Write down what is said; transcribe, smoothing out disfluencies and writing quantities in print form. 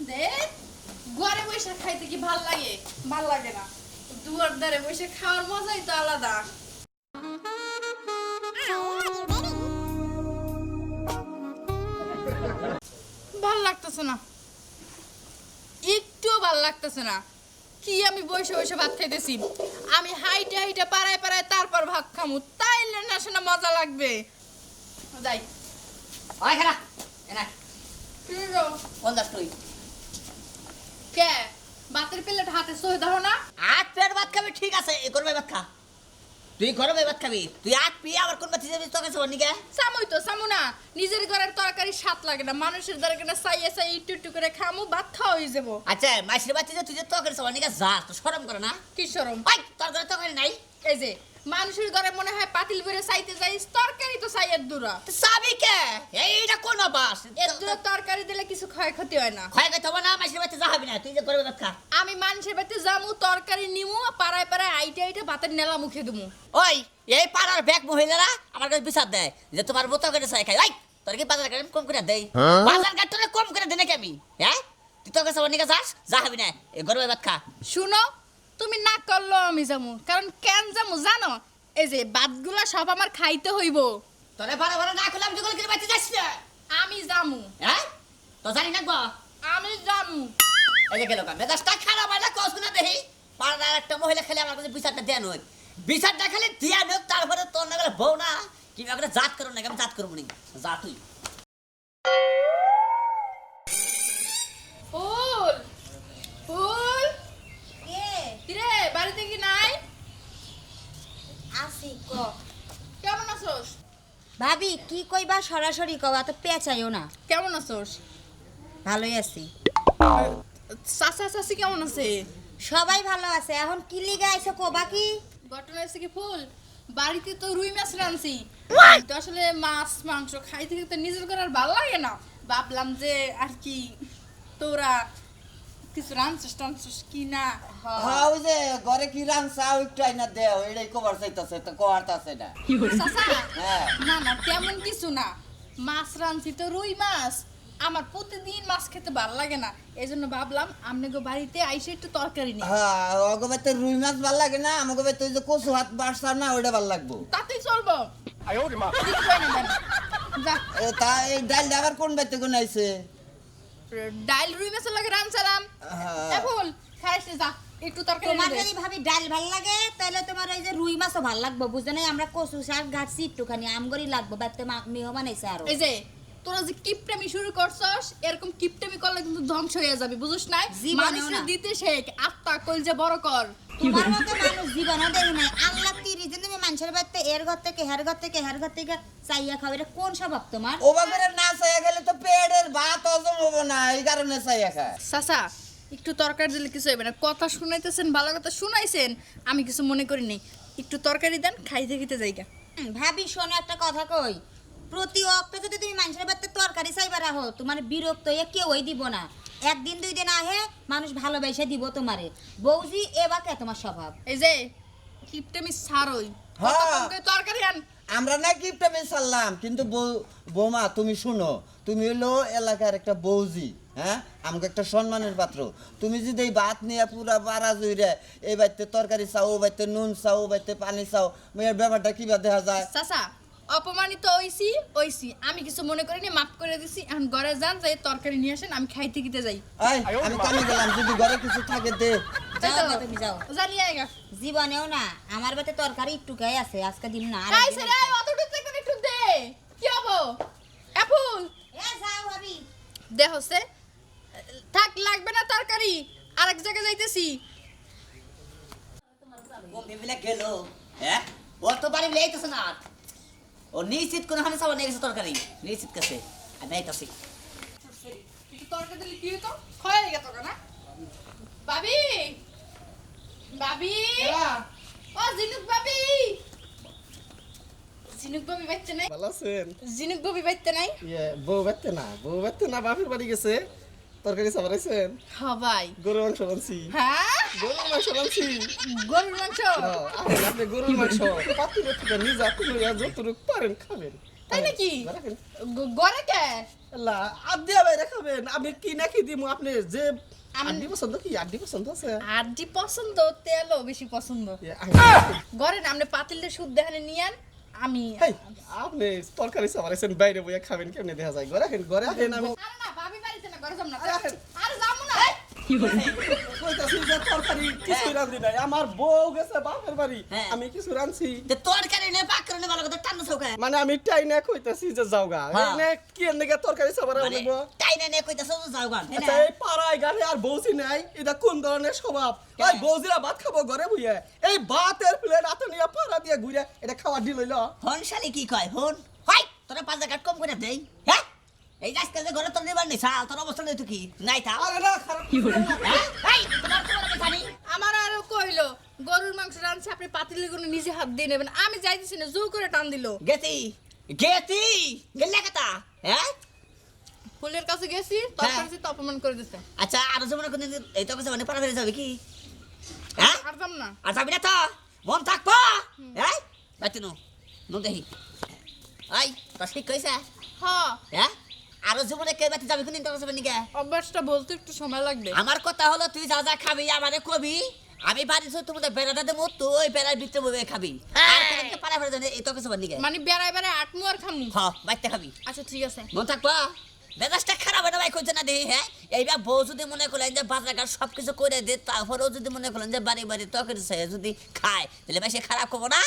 দে ঘরে বসে খাইতে কি ভাল লাগে? ভাল লাগে না। দুয়ার ধারে বসে খাওয়ার মজাই তো আলাদা। ভাল লাগতেছে না, একটুও ভাল লাগতেছে না। কি আমি বসে বসে ভাত খাইতেছি? আমি হাইটে হাইটে পাড়ায় পাড়ায় তারপর ভাত খামু, তাইলে না শোনা মজা লাগবে। যাই ওই খারাপ এনা কি গো? কোন দাস তুই? কে ভাতের প্লেট হাতে সই দাও না? আট পেট ভাত খাবি ঠিক আছে, এ করবে ভাত খা। তুই গরমে ভাত খাবি, তুই আট পি আবার কোন বাতি যাবি তোকে সব নিকে? সামুই তো সামু না, নিজের ঘরের তরকারি স্বাদ লাগে না, মানুষের দ্বারা কেন সাইয়ে সাই একটু একটু করে খামু, ভাত খাওয়া হয়ে যাবো। আচ্ছা মাসির বাতি যে তুই যে তোকে সব নিকে যা, তো শরম করে না? কি শরম? ওই তোর ঘরে তরকারি নাই? এই যে মানুষের ঘরে মনে হয় পাতিল ভরে চাইতে যাই, তরকারি তো চাইয়ের দূরা। তো সাবি কে? এইটা কোন বাস? এর দূরে তরকারি দিলে কিছু ক্ষয়ক্ষতি হয় না। হয় গেছে না, মাসির বাতি যা হবি না, তুই যে গরমে ভাত খা। আমি মানুষের বাড়িতে যামু, তরকারি নিমু, পাড়ায় পাড়ায় আইটে আইটে ভাতের নেলা মুখে দিমু। ওই এই পাড়ার ব্যাগ মহিলারা আমার কাছে বিচার দেয় যে তোমার মতো করে চাই খাই। ওই তোর কি বাজার ঘাট কম করে দেই? বাজার ঘাট তোরে কম করে দেনে কি আমি? হ্যাঁ তুই তোকে সব নিকে যাস, যা হবি না, এই গরমে ভাত খা। শুনো, তুমি না করলো আমি যামু, কারণ কেন যামু জানো? এই যে ভাতগুলা সব আমার খাইতে হইব। তোরে বারে বারে না করলাম যখন কি বাতি যাস না? আমি যামু, হ্যাঁ তো জানি না গো। আমি যামু। এই যে গেল কাম মেজাজটা খারাপ হয় না কস না দেহি। পাড়ার একটা মহিলা খেলে আমার কাছে বিচারটা দেন হোক, বিচারটা খালি দেন হোক, তারপরে তোর না গেলে বউ না কিংবা করে জাত করো না, আমি জাত করবো না, যা তুই। ফুল ফুল কে কিরে বাড়িতে কি নাই? আসি ক কেমন আছোস? ভাবি কি কইবা সরাসরি কবা তো পেঁচাইও না। কেমন আছোস? ভালোই আছি, চাচা চাচি কেমন আছে? সবাই ভালো আছে। এখন কি লিগা আইছো কবা কি? ঘটনা হচ্ছে কি ফুল, বাড়িতে তো রুই মাছ রাঁধছি, তো আসলে মাছ মাংস খাইতে খেতে নিজের করে আর ভালো লাগে না, ভাবলাম যে আর কি তোরা কিছু রাঁধছিস টানছিস কি না। হ্যাঁ ওই যে ঘরে কি রাংসা একটু আইনা দেও, এটাই কবার চাইতাছে তো কোয়ারতাছে না। চাচা হ্যাঁ না না তেমন কিছু না, মাছ রাঁধছি তো রুই মাছ, আমার প্রতিদিন মাছ খেতে ভালো লাগে না, এই জন্য ভাবলাম আপনাকে বাড়িতে আইসে একটু তরকারি নিই। হ্যাঁ ওগো বাইতে রুই মাছ ভাল লাগে না, আমাকে বাইতে ওই যে কচু হাত বাড়ছা না ওইটা ভাল লাগবো। তাতেই চলবো। ঠিক করে নেবেন। যা তা এই ডাল আবার কোন বাইতে কোন আইছে? ডাল রুই মাছের লাগে রাঁধছিলাম। হ্যাঁ। ফুল খাইছে যা একটু তরকারি তোমার দে। যদি ভাবি ডাল ভাল লাগে তাহলে তোমার ওই যে রুই মাছও ভাল লাগবে, বুঝছো না? আমরা কচু শাক ঘাটছি একটুখানি আমগরি লাগবো, বাড়িতে মেহমান আইছে আরো। এই যে তোরা যে কিপটামি শুরু করছস, এরকম কিপটামি করলে কিন্তু ধ্বংস হয়ে যাবে, বুঝছ না? জীবনেও মানুষের না। দিতে শেখ, আত্মা কলজে বড় কর। তোমার মতো মানুষ জীবনও দেখি নাই। আল্লাহ তিরিশ দিন তুমি মানুষের বাড়িতে এর ঘর থেকে হের ঘর থেকে হের ঘর থেকে চাইয়া খাও, এটা কোন স্বভাব তোমার? ও বাগরে না চাইয়া গেলে তো পেটের ভাত হজম হবো না, এই কারণে চাইয়া খায়। চাচা একটু তরকারি দিলে কিছু হবে না, কথা শুনাইতেছেন, ভালো কথা শুনাইছেন, আমি কিছু মনে করি নাই, একটু তরকারি দেন, খাইতে খেতে যাইগা। ভাবি শোনো একটা কথা কই, প্রতি অক্টে যদি তুমি মানুষের বাড়িতে তরকারি চাইবা রাখো, তোমার বিরক্ত হয়ে কেউই দিব না। একদিন দুই দিন আহে মানুষ ভালোবাসা দিব তোমারে। বৌজি এবার কে তোমার স্বভাব? এই যে কিপটামি ছাড়ই, হ্যাঁ। তরকারি আন। আমরা না গিফটটা বেচালাম, কিন্তু বৌমা তুমি শুনো, তুমি হলো এলাকার একটা বৌজি, হ্যাঁ আমাকে একটা সম্মানের পাত্র। তুমি যদি এই ভাত নিয়ে পুরা পাড়া জুড়ে এই বাড়িতে তরকারি চাও, ও বাড়িতে নুন চাও, ও বাড়িতে পানি চাও, মেয়ের ব্যাপারটা কিভাবে দেখা যায়? চাচা অপমানিত ওইছি, আমি কিছু মনে করিনি, মাফ করে দিছি, এখন ঘরে যান, যাই তরকারি নিয়ে আসেন, আমি খাইতে খেতে যাই। আমি কামে গেলাম, যদি ঘরে কিছু থাকে দে। যাও না, তুমি যাও। জানি আইগা জীবনেও না আমার বাড়িতে তরকারি একটু গায়ে আছে, আজকে দিন না। আই সেরা অতটুকু থেকে একটু দে, কি হবো? এফুল এ যাও ভাবি। দে হচ্ছে থাক, লাগবে না তরকারি, আরেক জায়গায় যাইতেছি। ও ভেবেলে গেল, হ্যাঁ ও তো বাড়ি লেইতেছে না, ও নিশ্চিত কোন হানে সব নিয়ে গেছে তরকারি, নিশ্চিত কাছে আমি আইতাছি। একটু তরকারি দিলে কি হতো? খয়া গেত না ভাবি, ভাবি ও জিনুক ভাবি, জিনুক ভাবি বাইতে নাই? ভালো আছেন? জিনুক ভাবি বাইতে নাই? বউ বেতে না বাপের বাড়ি গেছে। তরকারি সাবারাইছেন? হ্যাঁ ভাই। গরুর মাংস রানছি। হ্যাঁ গরুর মাংস রানছি। গরুর মাংস? আপনি গরুর মাংস পাতিলে থেকে নিজে আপনি যতটুকু পারেন খাবেন। তাই নাকি রাখেন। ঘরে কে আল্লাহ আদিয়া বাইরে খাবেন আমি কি না কি দিমু আপনি যে আমি- আড্ডি পছন্দ কি আড্ডি পছন্দ আছে আড্ডি পছন্দ তেলও বেশি পছন্দ এই, ঘরে না আপনি পাতিলটা শুদ্ধ দেখানে নিয়ে আন আমি আপনি তরকারি সাবারাইছেন বাইরে বইয়া খাবেন কেমনে দেখা যায় ঘরে আসেন আমি আরে না ভাবি বাড়িতে না ঘরে যাম না আরে, আরে যাবো না কইতাছি যে তরকারি কিছু রান্ধি নাই আমার বউ গেছে বাপের বাড়ি হ্যাঁ। আমি কিছু রাঁধছি যে তরকারি নে পাক করে নে ভালো কথা টান্না চৌকায় মানে আমি টাই না কইতাছি যে যাওগা হ্যাঁ। এনে কি এনে তরকারি সাবারা মানে হইব টাইনা নে কইতাছ যাও গান আচ্ছা এই পাড়ায় গানে আর বৌসি নাই এটা কোন ধরনের স্বভাব ওই বৌসিরা ভাত খাবো ঘরে বইয়া এই ভাতের প্লেট হাতে নিয়ে পাড়া দিয়ে ঘুরে এটা খাওয়া দি লইল হন শালি কি কয় হন হাই তোরা 5 কাট কম করে দেই হ্যাঁ এই আজকাল যে ঘরে তোর নিবার নেই শাল তোর অবস্থা নেই তো কি নাই তা আরে না খারাপ হ্যাঁ এই তোমার কথা নি আমার আরো কইলো গরুর মাংস রাঁধছে আপনি পাতিলের কোনো নিজে হাত দিয়ে নেবেন আমি যাইতেছি না জোর করে টান দিল গেতি গেলে কথা হ্যাঁ ফুলের কাছে গেছি তরকারি তো অপমান করে দিছে আচ্ছা আর যেমন কোন এই তো কাছে মানে পাড়া বেরিয়ে যাবে কি হ্যাঁ আর যাম না আর যাবি না তো মন থাকবো হ্যাঁ বাইতে নো দেখি আই তো ঠিক কইছে হ্যাঁ হ্যাঁ আর জীবনে কে বাইতে যাবি কোন ইন্টারেস্ট হবে নিকে অভ্যাসটা বলতে একটু সময় লাগবে আমার কথা হলো তুই যা যা খাবি আমারে কবি আমি বাড়ি তো তোমাদের বেড়াটা দেবো তুই বেড়ার ভিতরে বসে খাবি আর কোনকে পাড়া ফেলে জানে এই তো কিছু বানিয়ে মানে বেড়াই বেড়াই আটমু আর খামু হ্যাঁ বাইতে খাবি আচ্ছা ঠিক আছে মন থাকবা মেজাজটা খারাপ হয় না ভাই কইছে না দেখি হ্যাঁ এইবার বউ যদি মনে করলেন যে বাজারঘাট সব কিছু করে দে তারপরেও যদি মনে করলেন যে বাড়ি বাড়ি তখন সে যদি খায় তাহলে ভাই সে খারাপ করবো না